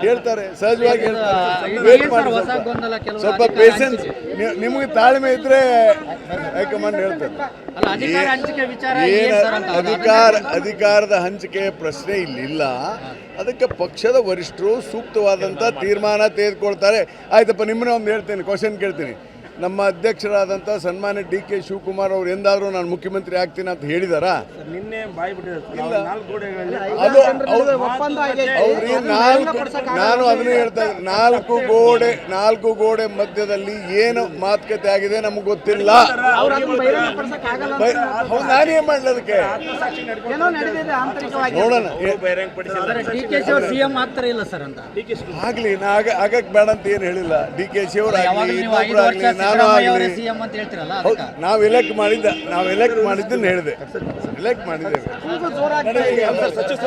ಹೇಳ್ತಾರೆ ಸಹಜವಾಗಿ ವೇಟ್ ಮಾಡಿ ಸ್ವಲ್ಪ ಪೇಷನ್ಸ್. ನಿಮಗೆ ತಾಳ್ಮೆ ಇದ್ರೆ ಹೈಕಮಾಂಡ್ ಹೇಳ್ತಾರೆ. ಅಧಿಕಾರದ ಹಂಚಿಕೆ ಪ್ರಶ್ನೆ ಇಲ್ಲಿಲ್ಲ. ಅದಕ್ಕೆ ಪಕ್ಷದ ವರಿಷ್ಠರು ಸೂಕ್ತವಾದಂಥ ತೀರ್ಮಾನ ತೆಗೆದುಕೊಳ್ತಾರೆ. ಆಯ್ತಪ್ಪ, ನಿಮ್ಮನ್ನ ಒಂದು ಹೇಳ್ತೀನಿ, ಕ್ವಶನ್ ಕೇಳ್ತೀನಿ. ನಮ್ಮ ಅಧ್ಯಕ್ಷರಾದಂಥ ಸನ್ಮಾನ್ಯ DK ಶಿವಕುಮಾರ್ ಅವರು ಎಂದಾದರೂ ನಾನು ಮುಖ್ಯಮಂತ್ರಿ ಆಗ್ತೀನಿ ಅಂತ ಹೇಳಿದಾರಾ? ನಿನ್ನೆ ನಾನು ಅದನ್ನೇ ಹೇಳ್ತಾ ಇದ್ದೀನಿ. ನಾಲ್ಕು ಗೋಡೆ ಮಧ್ಯದಲ್ಲಿ ಏನು ಮಾತುಕತೆ ಆಗಿದೆ ನಮಗೆ ಗೊತ್ತಿಲ್ಲ. ನಾನೇನ್ ಮಾಡ್ಲಿ ಅದಕ್ಕೆ? ನೋಡೋಣ, ಆಗ್ಲಿ. ಆಗಕ್ ಬೇಡ ಅಂತ ಏನು ಹೇಳಿಲ್ಲ. DKC ಅವರು ನಾನು ಆಗಲಿ, ನಾವು ಎಲೆಕ್ಟ್ ಮಾಡಿದ್ದನ್ನು ಹೇಳಿದೆ. ಎಲೆಕ್ಟ್ ಮಾಡಿದ್ದೇವೆ.